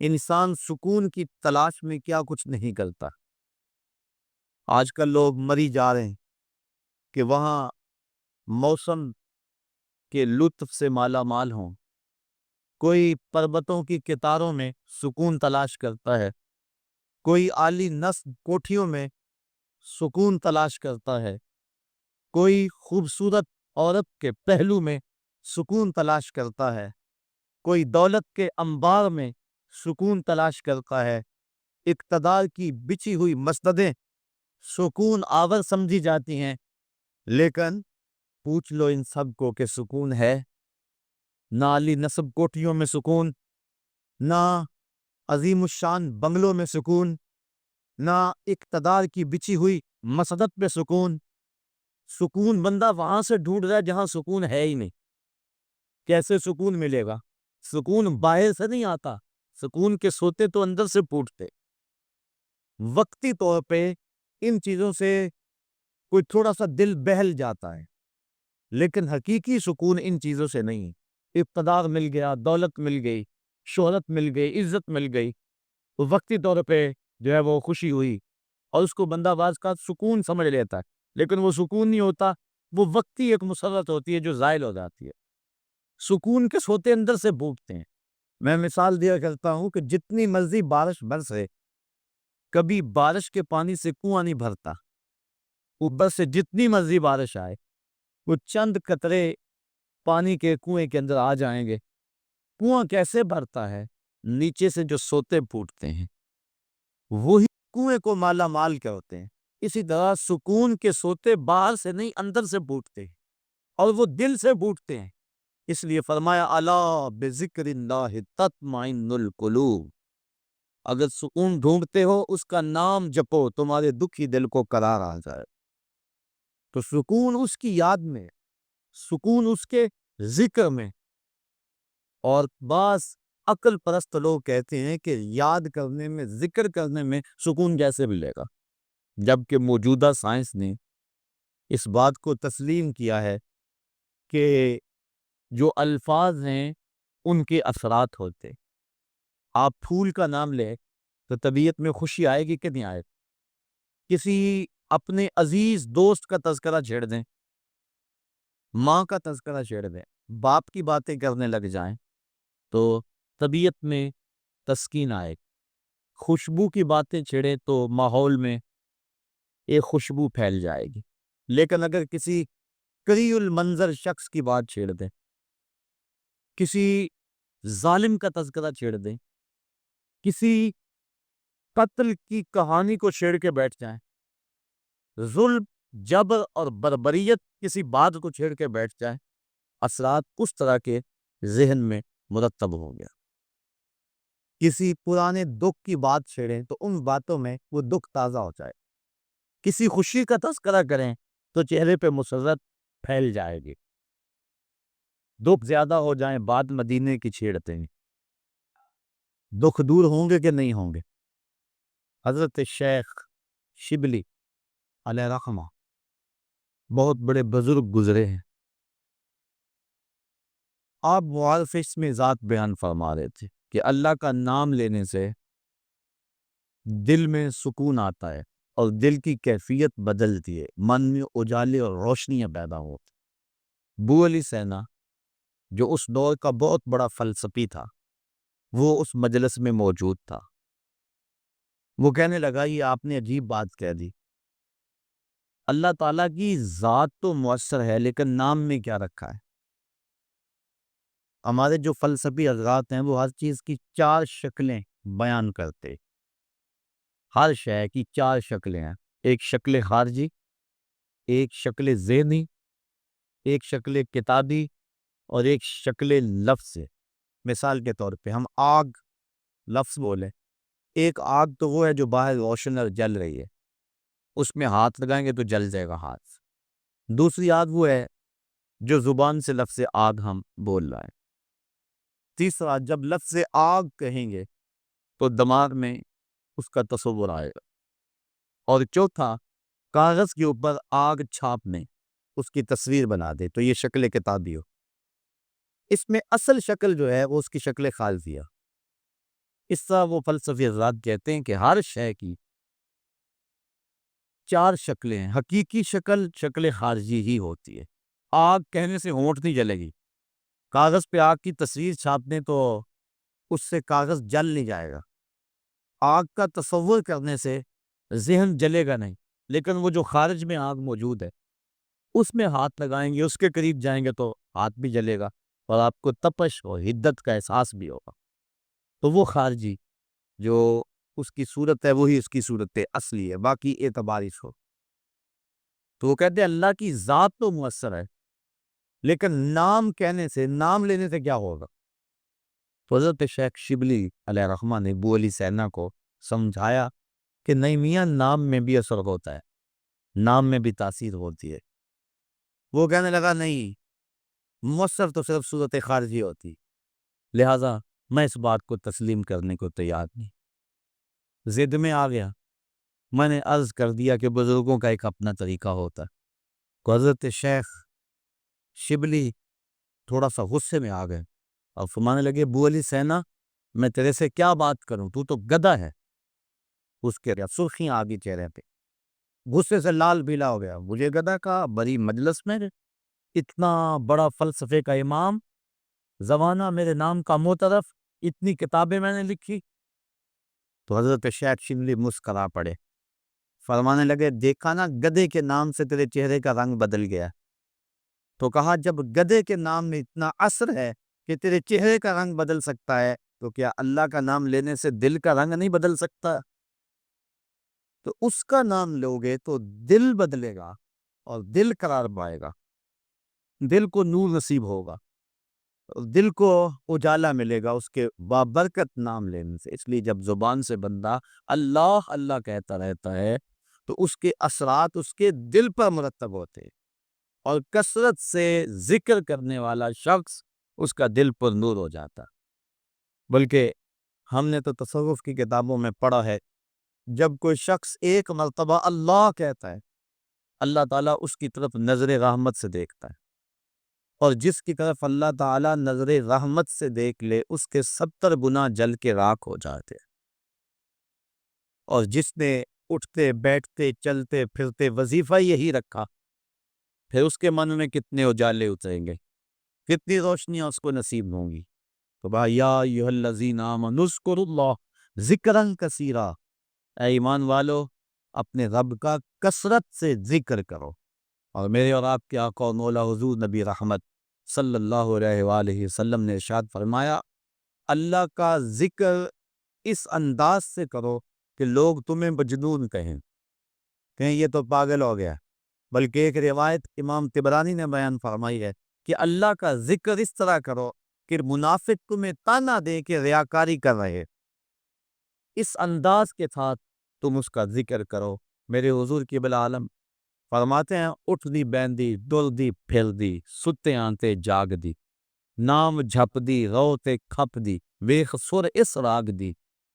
انسان سکون کی تلاش میں کیا کچھ نہیں کرتا۔ آج کل لوگ مری جا رہے ہیں کہ وہاں موسم کے لطف سے مالا مال ہوں۔ کوئی پربتوں کی کتاروں میں سکون تلاش کرتا ہے، کوئی عالی نصب کوٹھیوں میں سکون تلاش کرتا ہے، کوئی خوبصورت عورت کے پہلو میں سکون تلاش کرتا ہے، کوئی دولت کے انبار میں سکون تلاش کرتا ہے۔ اقتدار کی بچھی ہوئی مسندیں سکون آور سمجھی جاتی ہیں، لیکن پوچھ لو ان سب کو کہ سکون ہے؟ نہ عالی نصب کوٹھیوں میں سکون، نہ عظیم الشان بنگلوں میں سکون، نہ اقتدار کی بچھی ہوئی مسند پہ سکون۔ سکون بندہ وہاں سے ڈھونڈ رہا ہے جہاں سکون ہے ہی نہیں۔ کیسے سکون ملے گا؟ سکون باہر سے نہیں آتا، سکون کے سوتے تو اندر سے پھوٹتے۔ وقتی طور پہ ان چیزوں سے کوئی تھوڑا سا دل بہل جاتا ہے، لیکن حقیقی سکون ان چیزوں سے نہیں۔ اقتدار مل گیا، دولت مل گئی، شہرت مل گئی، عزت مل گئی، وقتی طور پہ جو ہے وہ خوشی ہوئی اور اس کو بندہ بعض کا سکون سمجھ لیتا ہے، لیکن وہ سکون نہیں ہوتا، وہ وقتی ایک مسرت ہوتی ہے جو زائل ہو جاتی ہے۔ سکون کے سوتے اندر سے بھوکتے ہیں۔ میں مثال دیا کرتا ہوں کہ جتنی مرضی بارش برسے، کبھی بارش کے پانی سے کنواں نہیں بھرتا۔ اوپر سے جتنی مرضی بارش آئے، وہ چند قطرے پانی کے کنویں کے اندر آ جائیں گے۔ کنواں کیسے بھرتا ہے؟ نیچے سے جو سوتے پھوٹتے ہیں، وہی کنویں کو مالا مال کرتے ہیں۔ اسی طرح سکون کے سوتے باہر سے نہیں اندر سے پھوٹتے ہیں، اور وہ دل سے پھوٹتے ہیں۔ اس لیے فرمایا الا بذکر اللہ تطمئن القلوب، اگر سکون ڈھونڈتے ہو اس کا نام جپو، تمہارے دکھی دل کو قرار آ جائے۔ تو سکون اس کی یاد میں، سکون اس کے ذکر میں۔ اور بعض عقل پرست لوگ کہتے ہیں کہ یاد کرنے میں، ذکر کرنے میں سکون کیسے ملے گا؟ جبکہ موجودہ سائنس نے اس بات کو تسلیم کیا ہے کہ جو الفاظ ہیں ان کے اثرات ہوتے۔ آپ پھول کا نام لیں تو طبیعت میں خوشی آئے گی کہ نہیں آئے؟ کسی اپنے عزیز دوست کا تذکرہ چھیڑ دیں، ماں کا تذکرہ چھیڑ دیں، باپ کی باتیں کرنے لگ جائیں تو طبیعت میں تسکین آئے۔ خوشبو کی باتیں چھیڑیں تو ماحول میں ایک خوشبو پھیل جائے گی۔ لیکن اگر کسی کری المنظر شخص کی بات چھیڑ دیں، کسی ظالم کا تذکرہ چھیڑ دیں، کسی قتل کی کہانی کو چھیڑ کے بیٹھ جائیں، ظلم، جبر اور بربریت کسی بات کو چھیڑ کے بیٹھ جائیں، اثرات اس طرح کے ذہن میں مرتب ہو گیا۔ کسی پرانے دکھ کی بات چھیڑیں تو ان باتوں میں وہ دکھ تازہ ہو جائے۔ کسی خوشی کا تذکرہ کریں تو چہرے پہ مسرت پھیل جائے گی۔ دکھ زیادہ ہو جائیں، بات مدینے کی چھیڑتے ہیں، دکھ دور ہوں گے کہ نہیں ہوں گے؟ حضرت شیخ شبلی علیہ رحمہ بہت بڑے بزرگ گزرے ہیں۔ آپ معارف اس میں ذات بیان فرما رہے تھے کہ اللہ کا نام لینے سے دل میں سکون آتا ہے اور دل کی کیفیت بدلتی ہے، من میں اجالے اور روشنیاں پیدا ہوتی۔ ابو علی سینا جو اس دور کا بہت بڑا فلسفی تھا، وہ اس مجلس میں موجود تھا۔ وہ کہنے لگا یہ آپ نے عجیب بات کہہ دی، اللہ تعالیٰ کی ذات تو مؤثر ہے لیکن نام میں کیا رکھا ہے؟ ہمارے جو فلسفی حضرات ہیں وہ ہر چیز کی 4 شکلیں بیان کرتے، ہر شے کی 4 شکلیں ہیں، ایک شکل خارجی، ایک شکل ذہنی، ایک شکل کتابی اور ایک شکل لفظ ہے۔ مثال کے طور پہ ہم آگ لفظ بولیں، ایک آگ تو وہ ہے جو باہر روشن اور جل رہی ہے، اس میں ہاتھ لگائیں گے تو جل جائے گا ہاتھ۔ دوسری آگ وہ ہے جو زبان سے لفظ آگ ہم بول رہے ہیں۔ تیسرا، جب لفظ آگ کہیں گے تو دماغ میں اس کا تصور آئے گا۔ اور چوتھا، کاغذ کے اوپر آگ چھاپنے، اس کی تصویر بنا دے تو یہ شکل کتابی ہو۔ اس میں اصل شکل جو ہے وہ اس کی شکل خارجیہ۔ اس طرح وہ فلسفی حضرات کہتے ہیں کہ ہر شے کی 4 شکلیں ہیں۔ حقیقی شکل خارجی ہی ہوتی ہے۔ آگ کہنے سے ہونٹ نہیں جلے گی، کاغذ پہ آگ کی تصویر چھاپ دیں تو اس سے کاغذ جل نہیں جائے گا، آگ کا تصور کرنے سے ذہن جلے گا نہیں، لیکن وہ جو خارج میں آگ موجود ہے اس میں ہاتھ لگائیں گے، اس کے قریب جائیں گے تو ہاتھ بھی جلے گا اور آپ کو تپش اور حدت کا احساس بھی ہوگا۔ تو وہ خارجی جو اس کی صورت ہے وہی اس کی صورت اصلی ہے، باقی اعتباری ہو۔ تو وہ کہتے ہیں اللہ کی ذات تو مؤثر ہے، لیکن نام کہنے سے، نام لینے سے کیا ہوگا؟ تو حضرت شیخ شبلی علیہ رحمہ نے ابو علی سینا کو سمجھایا کہ نہیں میاں، نام میں بھی اثر ہوتا ہے، نام میں بھی تاثیر ہوتی ہے۔ وہ کہنے لگا نہیں، مؤثر تو صرف صورت خارجی ہوتی، لہٰذا میں اس بات کو تسلیم کرنے کو تیار نہیں۔ ضد میں آ گیا، میں نے عرض کر دیا کہ بزرگوں کا ایک اپنا طریقہ ہوتا ہے۔ تو حضرت شیخ شبلی تھوڑا سا غصے میں آ گئے اور فرمانے لگے ابو علی سینا، میں تیرے سے کیا بات کروں، تو گدھا ہے۔ اس کے سرخیاں آ گئی چہرے پہ، غصے سے لال پیلا ہو گیا۔ مجھے گدھا کہا؟ بڑی مجلس میں اتنا بڑا فلسفے کا امام، زمانہ میرے نام کا معترف، اتنی کتابیں میں نے لکھی۔ تو حضرت شیخ شبلی مسکرا پڑے، فرمانے لگے دیکھا نا، گدھے کے نام سے تیرے چہرے کا رنگ بدل گیا۔ تو کہا جب گدھے کے نام میں اتنا اثر ہے کہ تیرے چہرے کا رنگ بدل سکتا ہے، تو کیا اللہ کا نام لینے سے دل کا رنگ نہیں بدل سکتا؟ تو اس کا نام لوگے تو دل بدلے گا اور دل قرار پائے گا، دل کو نور نصیب ہوگا، دل کو اجالا ملے گا اس کے بابرکت نام لینے سے۔ اس لیے جب زبان سے بندہ اللہ اللہ کہتا رہتا ہے تو اس کے اثرات اس کے دل پر مرتب ہوتے ہیں، اور کثرت سے ذکر کرنے والا شخص اس کا دل پر نور ہو جاتا۔ بلکہ ہم نے تو تصوف کی کتابوں میں پڑھا ہے، جب کوئی شخص ایک مرتبہ اللہ کہتا ہے، اللہ تعالیٰ اس کی طرف نظر رحمت سے دیکھتا ہے، اور جس کی طرف اللہ تعالیٰ نظر رحمت سے دیکھ لے اس کے 70 گناہ جل کے راکھ ہو جاتے ہیں۔ اور جس نے اٹھتے بیٹھتے چلتے پھرتے وظیفہ یہی رکھا، پھر اس کے من میں کتنے اجالے اتریں گے، کتنی روشنیاں اس کو نصیب ہوں گی۔ تو بھائی یا ایھا الذین آمنوا اذکروا اللہ ذکرا کثیرا، اے ایمان والو اپنے رب کا کثرت سے ذکر کرو۔ اور میرے اور آپ کے آقا و مولا حضور نبی رحمت صلی اللہ علیہ وآلہ وسلم نے ارشاد فرمایا، اللہ کا ذکر اس انداز سے کرو کہ لوگ تمہیں مجنون کہیں یہ تو پاگل ہو گیا۔ بلکہ ایک روایت امام طبرانی نے بیان فرمائی ہے کہ اللہ کا ذکر اس طرح کرو کہ منافق تمہیں تانا دے کہ ریاکاری کر رہے، اس انداز کے ساتھ تم اس کا ذکر کرو۔ میرے حضور قبلہ عالم فرماتے ہیں، اٹھ دی بیندی ڈر دی پھر دی، ستے آنتے جاگ دی، نام جھپ دی روتے کھپ دی، ویخ سر اس راگ دی،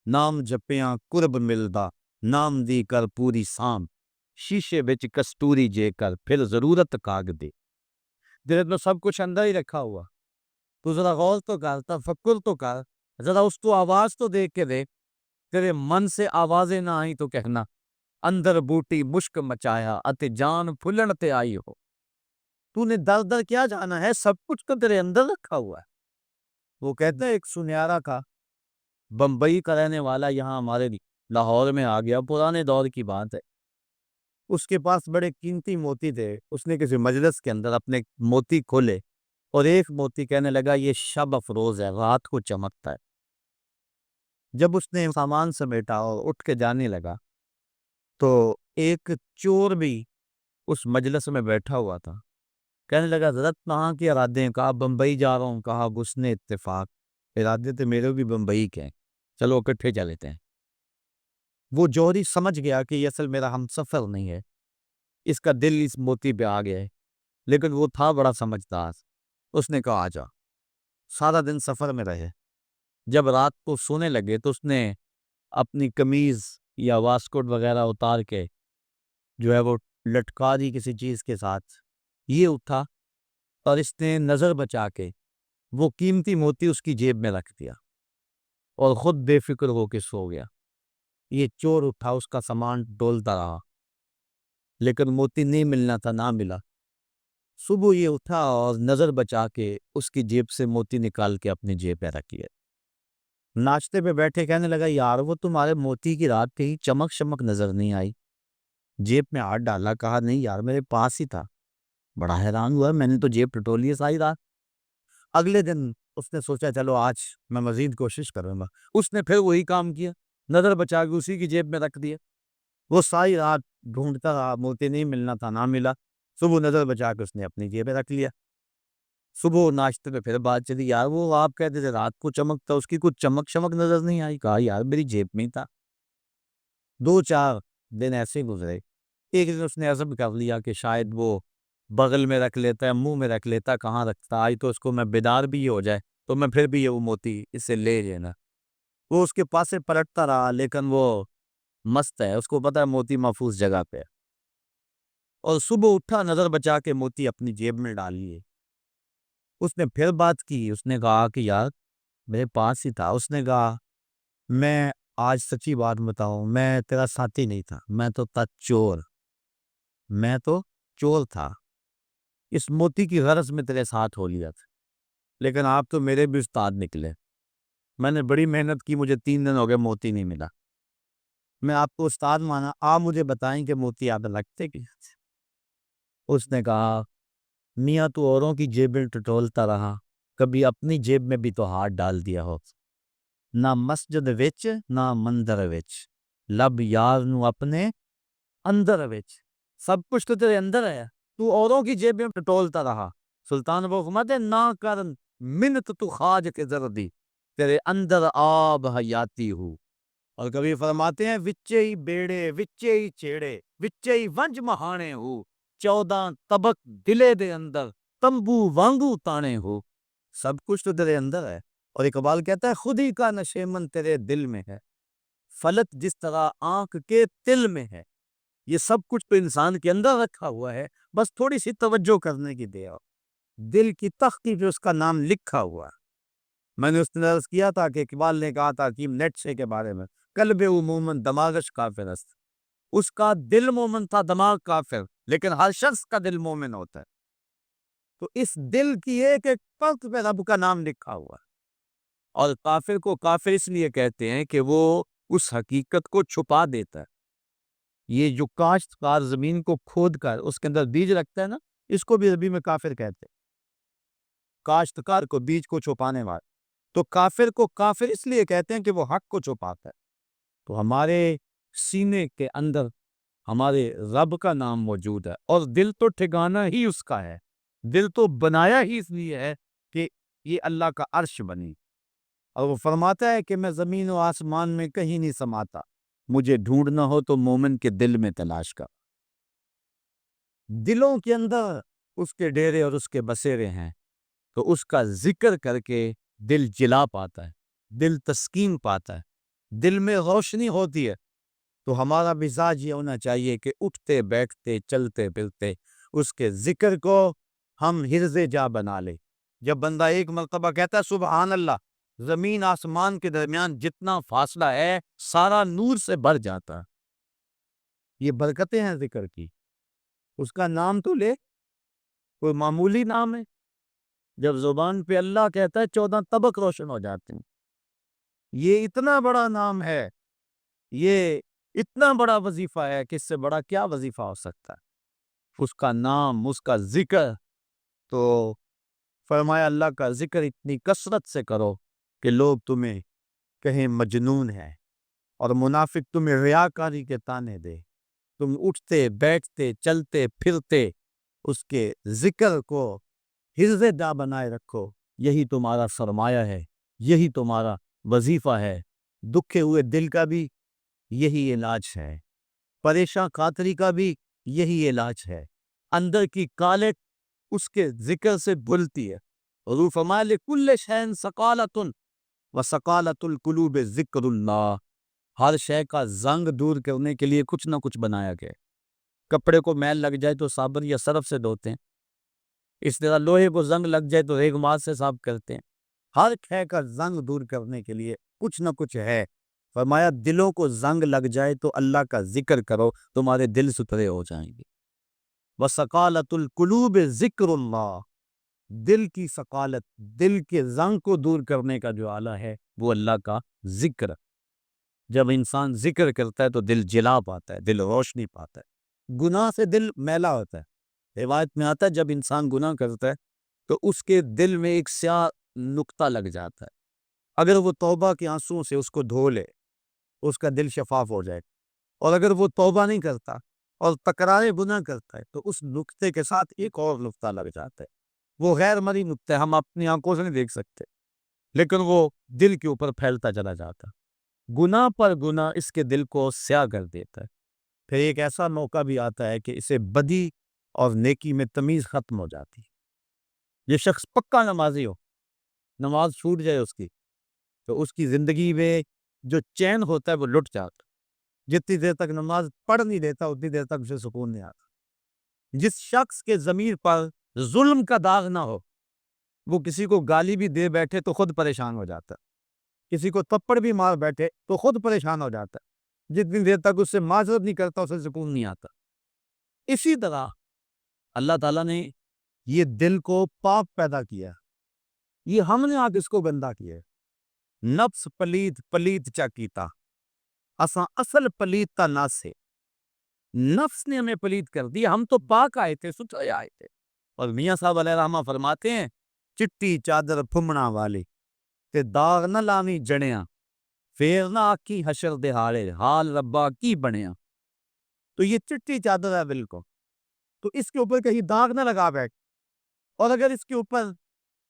نام جپیاں قرب ملدا، نام دی کر پوری سام، شیشے بچ کستوری جے کر پھر ضرورت کاگ دی۔ دل میں سب کچھ اندر ہی رکھا ہوا، تو ذرا غور تو کر، تفکر تو کر، ذرا اس کو آواز تو دیکھ کے دیکھ۔ تیرے من سے آوازیں نہ آئیں تو کہنا اندر بوٹی مشک مچایا اتے جان پھلن تے آئی ہو۔ تو نے در در کیا جانا ہے، سب کچھ تو تیرے اندر رکھا ہوا ہے۔ وہ کہتا ہے ایک سنیارا کا بمبئی کا رہنے والا یہاں ہمارے لاہور میں آ گیا، پرانے دور کی بات ہے۔ اس کے پاس بڑے قیمتی موتی تھے، اس نے کسی مجلس کے اندر اپنے موتی کھولے اور ایک موتی کہنے لگا یہ شب افروز ہے، رات کو چمکتا ہے۔ جب اس نے سامان سمیٹا اور اٹھ کے جانے لگا تو ایک چور بھی اس مجلس میں بیٹھا ہوا تھا، کہنے لگا حضرت کہاں کے ارادے ہیں؟ کہا بمبئی جا رہا ہوں۔ کہا حسن اتفاق، ارادے تو میرے بھی بمبئی کے ہیں، چلو اکٹھے چلتے ہیں۔ وہ جوہری سمجھ گیا کہ یہ اصل میرا ہم سفر نہیں ہے، اس کا دل اس موتی پہ آ گیا ہے، لیکن وہ تھا بڑا سمجھدار۔ اس نے کہا آجا۔ سارا دن سفر میں رہے، جب رات کو سونے لگے تو اس نے اپنی قمیض یا واسکوٹ وغیرہ اتار کے جو ہے وہ لٹکا دی کسی چیز کے ساتھ۔ یہ اٹھا اور اس نے نظر بچا کے وہ قیمتی موتی اس کی جیب میں رکھ دیا۔ اور خود بے فکر ہو کے سو گیا۔ یہ چور اٹھا، اس کا سامان ڈولتا رہا، لیکن موتی نہیں ملنا تھا، نہ ملا۔ صبح یہ اٹھا اور نظر بچا کے اس کی جیب سے موتی نکال کے اپنی جیب میں رکھ لیا۔ ناشتے پہ بیٹھے کہنے لگا، یار وہ تمہارے موتی کی رات کہیں چمک شمک نظر نہیں آئی؟ جیب میں ہاتھ ڈالا، کہا نہیں یار میرے پاس ہی تھا۔ بڑا حیران ہوا، میں نے تو جیب ٹٹولی ہے ساری رات۔ اگلے دن اس نے سوچا چلو آج میں مزید کوشش کروں گا۔ اس نے پھر وہی کام کیا، نظر بچا کے اسی کی جیب میں رکھ دیا۔ وہ ساری رات ڈھونڈتا رہا، موتی نہیں ملنا تھا، نہ ملا۔ صبح نظر بچا کے اس نے اپنی جیب میں رکھ لیا۔ صبح ناشتے میں پھر بات چلی، یار وہ آپ کہتے تھے رات کو چمکتا، اس کی کچھ چمک شمک نظر نہیں آئی؟ کہا یار میری جیب میں ہی تھا۔ 2-4 دن ایسے ہی گزرے۔ ایک دن اس نے عزم کر لیا کہ شاید وہ بغل میں رکھ لیتا ہے، منہ میں رکھ لیتا، کہاں رکھتا، آج تو اس کو میں بیدار بھی ہو جائے تو میں پھر بھی یہ وہ موتی اس سے لے لینا۔ وہ اس کے پاس سے پلٹتا رہا، لیکن وہ مست ہے، اس کو پتا ہے موتی محفوظ جگہ پہ ہے۔ اور صبح اٹھا، نظر بچا کے موتی اپنی جیب میں ڈال لیے۔ اس نے پھر بات کی، اس نے کہا کہ یار میرے پاس ہی تھا۔ اس نے کہا میں آج سچی بات بتاؤں، میں تیرا ساتھی نہیں تھا، میں تو تھا چور، میں تو چور تھا۔ اس موتی کی غرض میں تیرے ساتھ ہو لیا تھا، لیکن آپ تو میرے بھی استاد نکلے۔ میں نے بڑی محنت کی، مجھے 3 دن ہو گئے موتی نہیں ملا۔ میں آپ کو استاد مانا، آپ مجھے بتائیں کہ موتی آپ لگتے کی؟ اس نے کہا میاں تو اوروں کی جیبیں ٹٹولتا رہا، کبھی اپنی جیب میں بھی تو ہاتھ ڈال دیا ہو۔ نہ مسجد وچ نہ مندر وچ، لب یار نو اپنے اندر وچ۔ سب کچھ تو تیرے اندر ہے، تو اوروں کی جیبیں ٹٹولتا رہا۔ سلطان وہ فرماتے ہیں نہ کر منت تو خواج کے زردی، تیرے اندر آب حیاتی ہو۔ اور کبھی فرماتے ہیں وچے ہی بیڑے وچے ہی چیڑے وچے ہی ونج مہانے ہو، 14 طبق دلے دے اندر تمبو وانگو تانے ہو۔ سب کچھ تو تیرے اندر ہے۔ اور اقبال کہتا ہے خود ہی کا نشیمن تیرے دل میں ہے، فلک جس طرح آنکھ کے تل میں ہے۔ یہ سب کچھ تو انسان کے اندر رکھا ہوا ہے، بس تھوڑی سی توجہ کرنے کی دیر۔ دل کی تختی پہ اس کا نام لکھا ہوا ہے۔ میں نے اس نے عرض کیا تھا کہ اقبال نے کہا تھا حکیم نیٹشے کے بارے میں، قلب عموماً دماغش کافر است۔ اس کا دل مومن تھا، دماغ کافر، لیکن ہر شخص کا دل مومن ہوتا ہے۔ تو اس دل کی ایک ایک پرت پہ رب کا نام لکھا ہوا ہے۔ اور کافر کو کافر اس لیے کہتے ہیں کہ وہ اس حقیقت کو چھپا دیتا ہے۔ یہ جو کاشتکار زمین کو کھود کر اس کے اندر بیج رکھتا ہے نا، اس کو بھی عربی میں کافر کہتے ہیں، کاشتکار کو، بیج کو چھپانے والا۔ تو کافر کو کافر اس لیے کہتے ہیں کہ وہ حق کو چھپاتا ہے۔ تو ہمارے سینے کے اندر ہمارے رب کا نام موجود ہے، اور دل تو ٹھکانا ہی اس کا ہے، دل تو بنایا ہی اس لیے ہے کہ یہ اللہ کا عرش بنی۔ اور وہ فرماتا ہے کہ میں زمین و آسمان میں کہیں نہیں سماتا، مجھے ڈھونڈنا ہو تو مومن کے دل میں تلاش کر۔ دلوں کے اندر اس کے ڈیرے اور اس کے بسیرے ہیں، تو اس کا ذکر کر کے دل جلا پاتا ہے، دل تسکین پاتا ہے، دل میں روشنی ہوتی ہے۔ تو ہمارا مزاج یہ ہونا چاہیے کہ اٹھتے بیٹھتے چلتے پھرتے اس کے ذکر کو ہم حرز جا بنا لے۔ جب بندہ ایک مرتبہ کہتا ہے سبحان اللہ، زمین آسمان کے درمیان جتنا فاصلہ ہے سارا نور سے بھر جاتا ہے۔ یہ برکتیں ہیں ذکر کی۔ اس کا نام تو لے، کوئی معمولی نام ہے؟ جب زبان پہ اللہ کہتا ہے 14 طبق روشن ہو جاتے ہیں۔ یہ اتنا بڑا نام ہے، یہ اتنا بڑا وظیفہ ہے کہ اس سے بڑا کیا وظیفہ ہو سکتا ہے؟ اس کا نام، اس کا ذکر۔ تو فرمایا اللہ کا ذکر اتنی کثرت سے کرو کہ لوگ تمہیں کہیں مجنون ہے، اور منافق تمہیں ریاکاری کے تانے دے۔ تم اٹھتے بیٹھتے چلتے پھرتے اس کے ذکر کو حرز جا بنائے رکھو، یہی تمہارا سرمایہ ہے، یہی تمہارا وظیفہ ہے۔ دکھے ہوئے دل کا بھی یہی علاج ہے، پریشان خاطری کا بھی یہی علاج ہے۔ اندر کی کالٹ اس کے ذکر سے بھلتی ہے۔ حضور فرمایا لِكُلِّ شَيْءٍ سَقَالَةٌ وَسَقَالَةُ الْقُلُوبِ ذِكْرُ اللَّهِ۔ ہر شے کا زنگ دور کرنے کے لیے کچھ نہ کچھ بنایا گیا۔ کپڑے کو میل لگ جائے تو صابن یا سرف سے دھوتے ہیں، اس طرح لوہے کو زنگ لگ جائے تو ریگمال سے صاف کرتے ہیں۔ ہر شے کا زنگ دور کرنے کے لیے کچھ نہ کچھ ہے. فرمایا دلوں کو زنگ لگ جائے تو اللہ کا ذکر کرو، تمہارے دل ستھرے ہو جائیں گے. وَسَقَالَةُ الْقُلُوبِ ذِكْرُ اللَّهِ، دل کی ثقالت، دل کے زنگ کو دور کرنے کا جو آلہ ہے وہ اللہ کا ذکر. جب انسان ذکر کرتا ہے تو دل جلا پاتا ہے، دل روشنی پاتا ہے. گناہ سے دل میلا ہوتا ہے. روایت میں آتا ہے جب انسان گناہ کرتا ہے تو اس کے دل میں ایک سیاہ نقطہ لگ جاتا ہے. اگر وہ توبہ کے آنسوؤں سے اس کو دھو لے، اس کا دل شفاف ہو جائے. اور اگر وہ توبہ نہیں کرتا اور تکرار گناہ کرتا ہے تو اس نقطے کے ساتھ ایک اور نقطہ لگ جاتا ہے. وہ غیر مرئی نقطہ ہے، ہم اپنی آنکھوں سے نہیں دیکھ سکتے، لیکن وہ دل کے اوپر پھیلتا چلا جاتا. گناہ پر گناہ اس کے دل کو سیاہ کر دیتا ہے. پھر ایک ایسا موقع بھی آتا ہے کہ اسے بدی اور نیکی میں تمیز ختم ہو جاتی ہے. یہ شخص پکا نمازی ہو، نماز چھوٹ جائے اس کی تو اس کی زندگی میں جو چین ہوتا ہے وہ لٹ جاتا. جتنی دیر تک نماز پڑھ نہیں دیتا اتنی دیر تک اسے سکون نہیں آتا. جس شخص کے ضمیر پر ظلم کا داغ نہ ہو، وہ کسی کو گالی بھی دے بیٹھے تو خود پریشان ہو جاتا ہے، کسی کو تھپڑ بھی مار بیٹھے تو خود پریشان ہو جاتا ہے. جتنی دیر تک اس سے معذرت نہیں کرتا اسے سکون نہیں آتا. اسی طرح اللہ تعالیٰ نے یہ دل کو پاک پیدا کیا، یہ ہم نے آج اس کو گندا کیا. نفس پلیت پلیت چا کیتا، اساں اصل پلیت تا نہ سے. نفس نے ہمیں پلیت کر دیا، ہم تو پاک آئے تھے، ستھرے آئے تھے. اور میاں صاحب علیہ رحمہ فرماتے ہیں چٹی چادر پھمنا والی تے داغ نہ لانی جڑیاں، پھر نہ آکی حشر دہاڑے حال ربا کی بنیا. تو یہ چٹی چادر ہے بالکل، تو اس کے اوپر کہیں داغ نہ لگا بیٹھ. اور اگر اس کے اوپر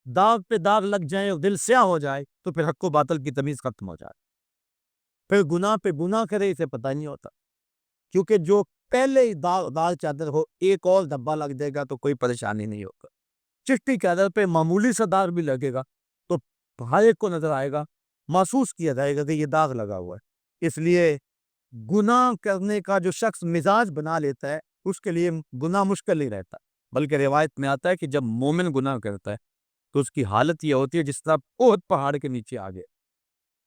داغ پہ داغ لگ جائے اور دل سیاہ ہو جائے تو پھر حق و باطل کی تمیز ختم ہو جائے. پھر گناہ پہ گناہ کرے اسے پتہ نہیں ہوتا، کیونکہ جو پہلے ہی داغ چادر ہو ایک اور دھبا لگ جائے گا تو کوئی پریشانی نہیں ہوگا. چٹی چادر پہ معمولی سا داغ بھی لگے گا تو ہر ایک کو نظر آئے گا، محسوس کیا جائے گا کہ یہ داغ لگا ہوا ہے. اس لیے گناہ کرنے کا جو شخص مزاج بنا لیتا ہے اس کے لیے گناہ مشکل نہیں رہتا. بلکہ روایت میں آتا ہے کہ جب مومن گناہ کرتا ہے تو اس کی حالت یہ ہوتی ہے جس طرح بہت پہاڑ کے نیچے آ گئے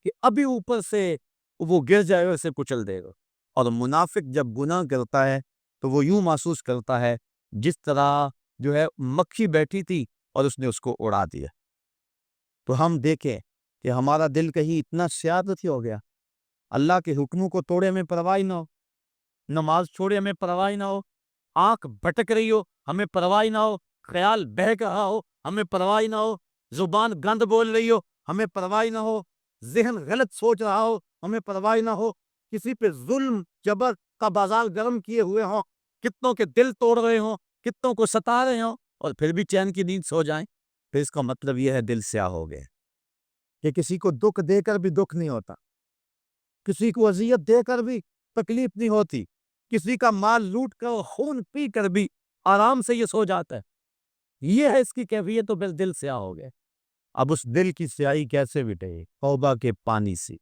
کہ ابھی اوپر سے وہ گر جائے گا، اسے کچل دے گا. اور منافق جب گناہ کرتا ہے تو وہ یوں محسوس کرتا ہے جس طرح جو ہے مکھی بیٹھی تھی اور اس نے اس کو اڑا دیا. تو ہم دیکھیں کہ ہمارا دل کہیں اتنا سیادتی ہو گیا، اللہ کے حکموں کو توڑے ہمیں پرواہ نہ ہو، نماز چھوڑے ہمیں پرواہ نہ ہو، آنکھ بھٹک رہی ہو ہمیں پرواہ نہ ہو، خیال بہک رہا ہو ہمیں پرواہ نہ ہو، زبان گند بول رہی ہو ہمیں پرواہ نہ ہو، ذہن غلط سوچ رہا ہو ہمیں پرواہ نہ ہو، کسی پہ ظلم جبر کا بازار گرم کیے ہوئے ہوں، کتنوں کے دل توڑ رہے ہوں، کتنوں کو ستا رہے ہوں اور پھر بھی چین کی نیند سو جائیں، پھر اس کا مطلب یہ ہے دل سیاہ ہو گئے. کہ کسی کو دکھ دے کر بھی دکھ نہیں ہوتا، کسی کو اذیت دے کر بھی تکلیف نہیں ہوتی، کسی کا مال لوٹ کر خون پی کر بھی آرام سے یہ سو جاتا ہے. یہ ہے اس کی کیفیت، تو پھر دل سیاہ ہو گئے. اب اس دل کی سیاہی کیسے مٹے؟ توبہ کے پانی سے.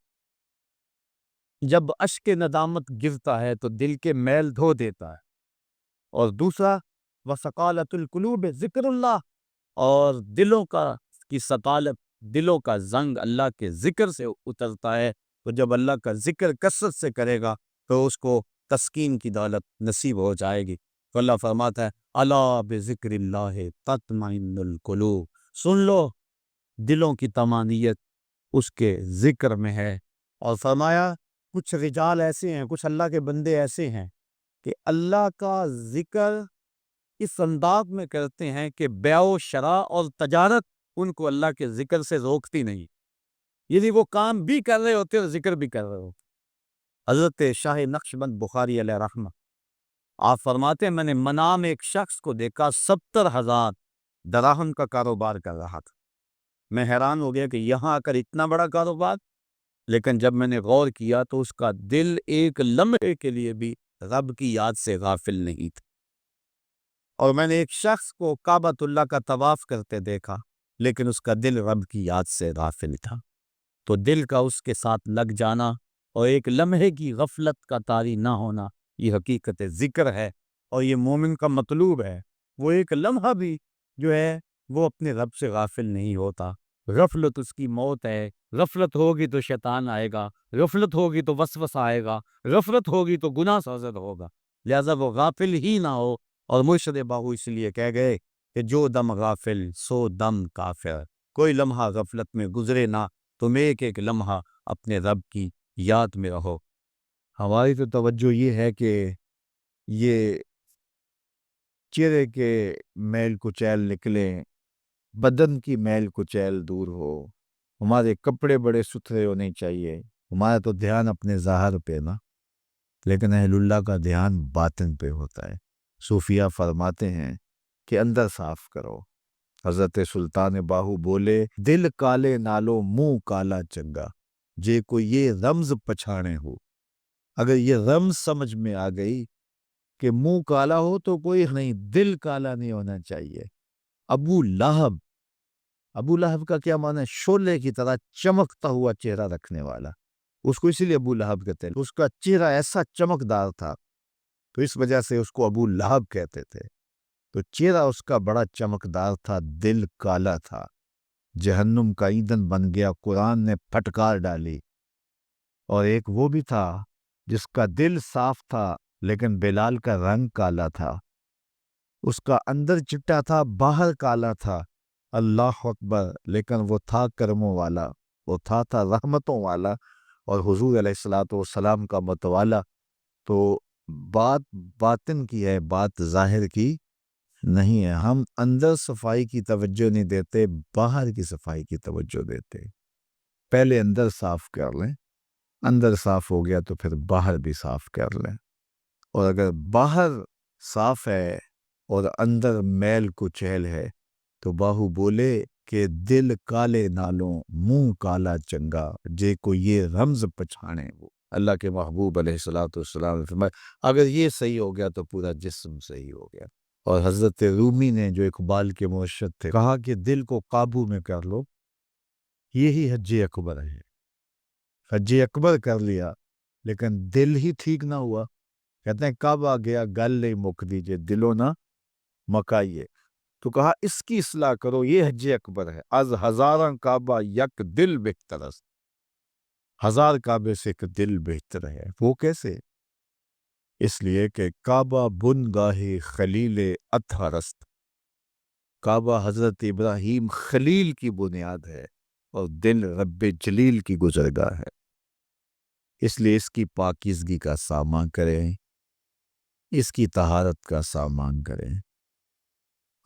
جب اشک ندامت گرتا ہے تو دل کے میل دھو دیتا ہے. اور دوسرا وَسَقَالَةُ الْقُلُوبِ ذِكْرُ اللَّهِ، اور دلوں کا کی ثقالت، دلوں کا زنگ اللہ کے ذکر سے اترتا ہے. تو جب اللہ کا ذکر کثرت سے کرے گا تو اس کو تسکین کی دولت نصیب ہو جائے گی. تو اللہ فرماتا ہے الا بذکر اللہ تطمئن القلوب، سن لو دلوں کی طمانینت اس کے ذکر میں ہے. اور فرمایا کچھ رجال ایسے ہیں، کچھ اللہ کے بندے ایسے ہیں کہ اللہ کا ذکر اس انداز میں کرتے ہیں کہ بیع و شراء اور تجارت ان کو اللہ کے ذکر سے روکتی نہیں. یعنی وہ کام بھی کر رہے ہوتے اور ذکر بھی کر رہے ہوتے. حضرت شاہ نقشبند بخاری علیہ رحمہ آپ فرماتے ہیں میں نے منام ایک شخص کو دیکھا 70,000 دراہم کا کاروبار کر رہا تھا. میں حیران ہو گیا کہ یہاں آ کر اتنا بڑا کاروبار، لیکن جب میں نے غور کیا تو اس کا دل ایک لمحے کے لیے بھی رب کی یاد سے غافل نہیں تھا. اور میں نے ایک شخص کو کعبۃ اللہ کا طواف کرتے دیکھا لیکن اس کا دل رب کی یاد سے غافل تھا. تو دل کا اس کے ساتھ لگ جانا اور ایک لمحے کی غفلت کا طاری نہ ہونا یہ حقیقت ذکر ہے. اور یہ مومن کا مطلوب ہے، وہ ایک لمحہ بھی جو ہے وہ اپنے رب سے غافل نہیں ہوتا. غفلت اس کی موت ہے. غفلت ہوگی تو شیطان آئے گا, غفلت ہوگی تو وسوسہ آئے گا, غفلت ہوگی تو گناہ سرزد ہوگا. لہذا وہ غافل ہی نہ ہو. اور مرشد باہو اس لیے کہہ گئے کہ جو دم غافل سو دم کافر. کوئی لمحہ غفلت میں گزرے نہ, تم ایک ایک لمحہ اپنے رب کی یاد میں رہو. ہماری تو توجہ یہ ہے کہ یہ چہرے کے میل کچیل نکلیں, بدن کی میل کچیل دور ہو, ہمارے کپڑے بڑے ستھرے ہونے چاہیے. ہمارا تو دھیان اپنے ظاہر پہ نا, لیکن اہل اللہ کا دھیان باطن پہ ہوتا ہے. صوفیہ فرماتے ہیں کہ اندر صاف کرو. حضرت سلطان باہو بولے دل کالے نالو منہ کالا چنگا, جے کو یہ رمز پچھانے ہو. اگر یہ رمز سمجھ میں آ گئی کہ منہ کالا ہو تو کوئی نہیں, دل کالا نہیں ہونا چاہیے. ابو لہب کا کیا معنی ہے؟ شعلے کی طرح چمکتا ہوا چہرہ رکھنے والا. اس کو اسی لیے ابو لہب کہتے ہیں, اس کا چہرہ ایسا چمکدار تھا تو اس وجہ سے اس کو ابو لہب کہتے تھے. تو چہرہ اس کا بڑا چمکدار تھا, دل کالا تھا. جہنم کا ایندھن بن گیا, قرآن نے پھٹکار ڈالی. اور ایک وہ بھی تھا جس کا دل صاف تھا لیکن بلال کا رنگ کالا تھا. اس کا اندر چٹا تھا, باہر کالا تھا. اللہ اکبر. لیکن وہ تھا کرموں والا, وہ تھا رحمتوں والا, اور حضور علیہ السلام کا متوالا. تو بات باطن کی ہے, بات ظاہر کی نہیں ہے. ہم اندر صفائی کی توجہ نہیں دیتے, باہر کی صفائی کی توجہ دیتے. پہلے اندر صاف کر لیں, اندر صاف ہو گیا تو پھر باہر بھی صاف کر لیں. اور اگر باہر صاف ہے اور اندر میل کچیل ہے تو باہو بولے کہ دل کالے نالوں منہ کالا چنگا, جے کو یہ رمز پچھانے وہ. اللہ کے محبوب علیہ السلام نے فرمایا اگر یہ صحیح ہو گیا تو پورا جسم صحیح ہو گیا. اور حضرت رومی نے جو اقبال کے مرشد تھے کہا کہ دل کو قابو میں کر لو, یہی حج اکبر ہے. حج اکبر کر لیا لیکن دل ہی ٹھیک نہ ہوا. کہتے ہیں کعبہ گیا گل نہیں مک دیجئے, دلو نہ مکائیے. تو کہا اس کی اصلاح کرو, یہ حج اکبر ہے. از ہزاراں کعبہ یک دل بہتر است. 1000 کعبے سے ایک دل بہتر ہے. وہ کیسے؟ اس لیے کہ کعبہ بن گاہ خلیل اطہر است. کعبہ حضرت ابراہیم خلیل کی بنیاد ہے اور دل رب جلیل کی گزرگاہ ہے. اس لیے اس کی پاکیزگی کا سامان کریں, اس کی طہارت کا سامان کریں.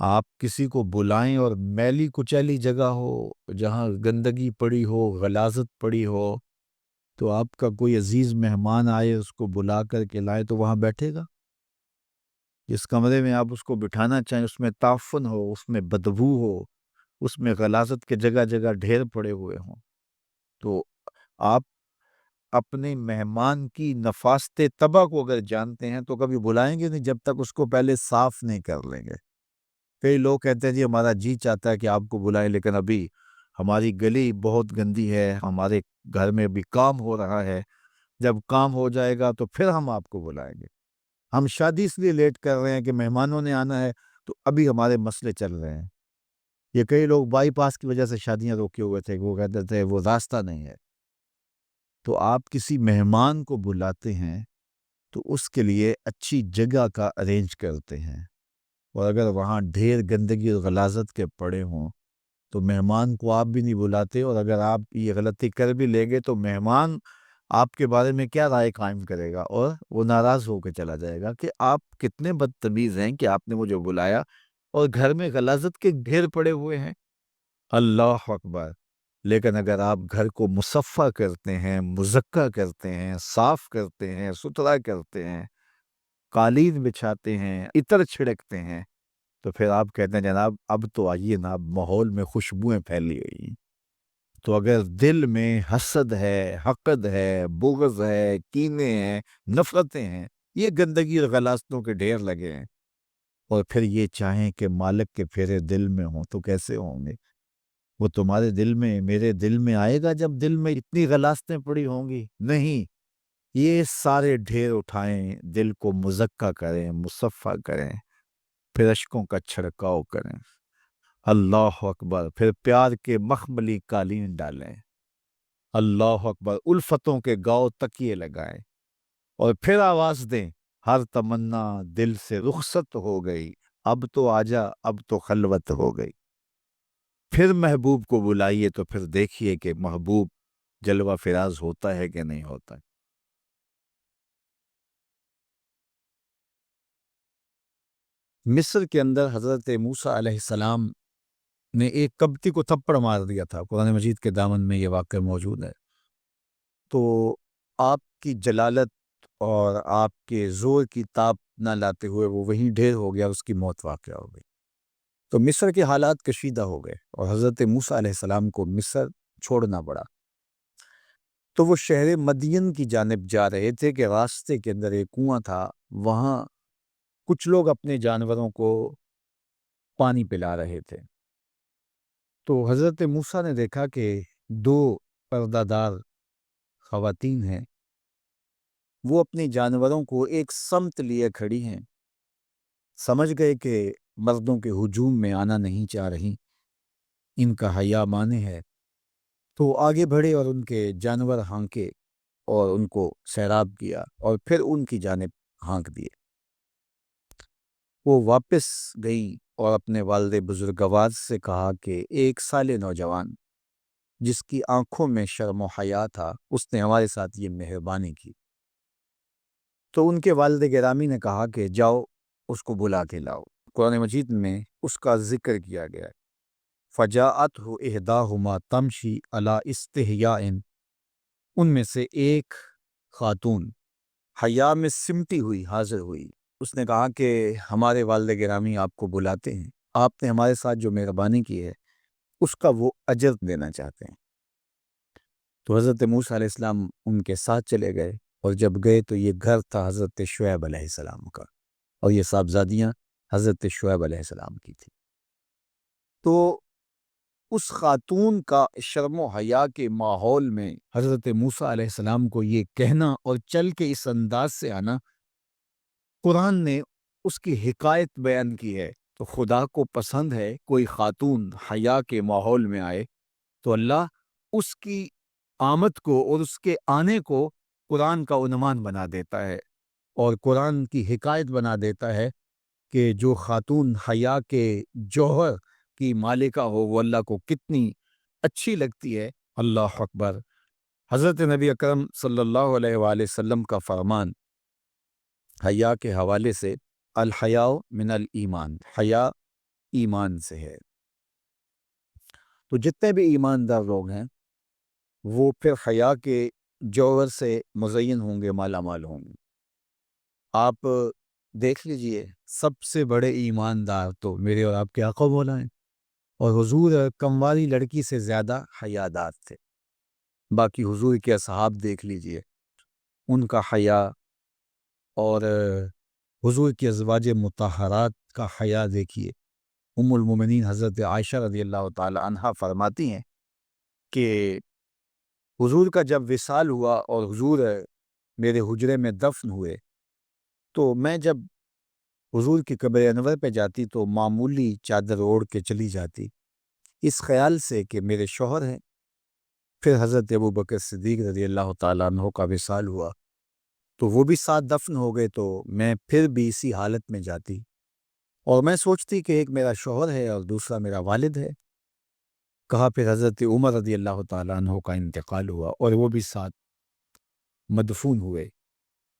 آپ کسی کو بلائیں اور میلی کچیلی جگہ ہو, جہاں گندگی پڑی ہو, غلاظت پڑی ہو, تو آپ کا کوئی عزیز مہمان آئے, اس کو بلا کر کے لائے تو وہاں بیٹھے گا؟ جس کمرے میں آپ اس کو بٹھانا چاہیں اس میں تعفن ہو, اس میں بدبو ہو, اس میں غلاظت کے جگہ جگہ ڈھیر پڑے ہوئے ہوں, تو آپ اپنے مہمان کی نفاست طبع کو اگر جانتے ہیں تو کبھی بلائیں گے نہیں جب تک اس کو پہلے صاف نہیں کر لیں گے. کئی لوگ کہتے ہیں جی ہمارا جی چاہتا ہے کہ آپ کو بلائیں, لیکن ابھی ہماری گلی بہت گندی ہے, ہمارے گھر میں بھی کام ہو رہا ہے, جب کام ہو جائے گا تو پھر ہم آپ کو بلائیں گے. ہم شادی اس لیے لیٹ کر رہے ہیں کہ مہمانوں نے آنا ہے, تو ابھی ہمارے مسئلے چل رہے ہیں. یہ کئی لوگ بائی پاس کی وجہ سے شادیاں روکے ہوئے تھے, وہ کہتے تھے وہ راستہ نہیں ہے. تو آپ کسی مہمان کو بلاتے ہیں تو اس کے لیے اچھی جگہ کا ارینج کرتے ہیں, اور اگر وہاں ڈھیر گندگی اور غلاظت کے پڑے ہوں تو مہمان کو آپ بھی نہیں بلاتے. اور اگر آپ یہ غلطی کر بھی لیں گے تو مہمان آپ کے بارے میں کیا رائے قائم کرے گا, اور وہ ناراض ہو کے چلا جائے گا کہ آپ کتنے بدتمیز ہیں کہ آپ نے مجھے بلایا اور گھر میں غلاظت کے ڈھیر پڑے ہوئے ہیں. اللہ اکبر. لیکن اگر آپ گھر کو مصفح کرتے ہیں, مزکہ کرتے ہیں, صاف کرتے ہیں, ستھرا کرتے ہیں, قالین بچھاتے ہیں, عطر چھڑکتے ہیں, تو پھر آپ کہتے ہیں جناب اب تو آئیے نا, ماحول میں خوشبوئیں پھیلی گئی. تو اگر دل میں حسد ہے, حقد ہے, بغض ہے, کینے ہیں, نفرتیں ہیں, یہ گندگی اور غلاظتوں کے ڈھیر لگے ہیں, اور پھر یہ چاہیں کہ مالک کے پھیرے دل میں ہوں, تو کیسے ہوں گے؟ وہ تمہارے دل میں, میرے دل میں آئے گا جب دل میں اتنی غلاظتیں پڑی ہوں گی؟ نہیں. یہ سارے ڈھیر اٹھائیں, دل کو مزکہ کریں, مصفح کریں, پھر اشکوں کا چھڑکاؤ کریں. اللہ اکبر، پھر پیار کے مخملی قالین ڈالیں، اللہ اکبر، الفتوں کے گاؤ تکیے لگائیں، اور پھر آواز دیں، ہر تمنا دل سے رخصت ہو گئی، اب تو آجا، اب تو خلوت ہو گئی۔ پھر محبوب کو بلائیے تو پھر دیکھیے کہ محبوب جلوہ فراز ہوتا ہے کہ نہیں ہوتا۔ مصر کے اندر حضرت موسیٰ علیہ السلام نے ایک کبتی کو تھپڑ مار دیا تھا، قرآن مجید کے دامن میں یہ واقعہ موجود ہے۔ تو آپ کی جلالت اور آپ کے زور کی تاب نہ لاتے ہوئے وہ وہیں ڈھیر ہو گیا، اس کی موت واقع ہو گئی۔ تو مصر کے حالات کشیدہ ہو گئے اور حضرت موسیٰ علیہ السلام کو مصر چھوڑنا پڑا۔ تو وہ شہر مدین کی جانب جا رہے تھے کہ راستے کے اندر ایک کنواں تھا، وہاں کچھ لوگ اپنے جانوروں کو پانی پلا رہے تھے۔ تو حضرت موسیٰ نے دیکھا کہ دو پردہ دار خواتین ہیں، وہ اپنے جانوروں کو ایک سمت لیے کھڑی ہیں، سمجھ گئے کہ مردوں کے ہجوم میں آنا نہیں چاہ رہی، ان کا حیا مانے ہے۔ تو آگے بڑھے اور ان کے جانور ہانکے اور ان کو سیراب کیا اور پھر ان کی جانب ہانک دیے۔ وہ واپس گئی اور اپنے والد بزرگوار سے کہا کہ ایک سال نوجوان جس کی آنکھوں میں شرم و حیا تھا، اس نے ہمارے ساتھ یہ مہربانی کی۔ تو ان کے والد گرامی نے کہا کہ جاؤ اس کو بلا کے لاؤ۔ قرآن مجید میں اس کا ذکر کیا گیا ہے، فجاءتہ احداہما تمشی علی استحیاء، ان میں سے ایک خاتون حیا میں سمٹی ہوئی حاضر ہوئی۔ اس نے کہا کہ ہمارے والد گرامی آپ کو بلاتے ہیں، آپ نے ہمارے ساتھ جو مہربانی کی ہے اس کا وہ اجر دینا چاہتے ہیں۔ تو حضرت موسیٰ علیہ السلام ان کے ساتھ چلے گئے، اور جب گئے تو یہ گھر تھا حضرت شعیب علیہ السلام کا، اور یہ صاحبزادیاں حضرت شعیب علیہ السلام کی تھی۔ تو اس خاتون کا شرم و حیا کے ماحول میں حضرت موسیٰ علیہ السلام کو یہ کہنا اور چل کے اس انداز سے آنا، قرآن نے اس کی حکایت بیان کی ہے۔ تو خدا کو پسند ہے کوئی خاتون حیا کے ماحول میں آئے تو اللہ اس کی آمد کو اور اس کے آنے کو قرآن کا عنوان بنا دیتا ہے، اور قرآن کی حکایت بنا دیتا ہے کہ جو خاتون حیا کے جوہر کی مالکہ ہو وہ اللہ کو کتنی اچھی لگتی ہے۔ اللہ اکبر۔ حضرت نبی اکرم صلی اللہ علیہ وآلہ وسلم کا فرمان حیا کے حوالے سے، الحیاء من الایمان، حیا ایمان سے ہے۔ تو جتنے بھی ایماندار لوگ ہیں وہ پھر حیا کے جوہر سے مزین ہوں گے، مالا مال ہوں گے۔ آپ دیکھ لیجئے، سب سے بڑے ایماندار تو میرے اور آپ کے آقا مولا ہیں، اور حضور کمواری لڑکی سے زیادہ حیادار تھے۔ باقی حضور کے اصحاب دیکھ لیجئے، ان کا حیا، اور حضور کی ازواج مطہرات کا حیا دیکھیے۔ ام المومنین حضرت عائشہ رضی اللہ تعالی عنہا فرماتی ہیں کہ حضور کا جب وصال ہوا اور حضور میرے حجرے میں دفن ہوئے، تو میں جب حضور کی قبر انور پہ جاتی تو معمولی چادر اوڑھ کے چلی جاتی، اس خیال سے کہ میرے شوہر ہیں۔ پھر حضرت ابوبکر صدیق رضی اللہ تعالیٰ عنہ کا وصال ہوا تو وہ بھی ساتھ دفن ہو گئے، تو میں پھر بھی اسی حالت میں جاتی، اور میں سوچتی کہ ایک میرا شوہر ہے اور دوسرا میرا والد ہے۔ کہا پھر حضرت عمر رضی اللہ تعالیٰ عنہ کا انتقال ہوا اور وہ بھی ساتھ مدفون ہوئے،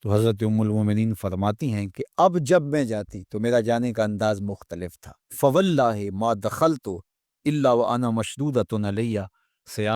تو حضرت ام المومنین فرماتی ہیں کہ اب جب میں جاتی تو میرا جانے کا انداز مختلف تھا۔ فواللہ ما دخلت الا وانا مشدودۃ علیہ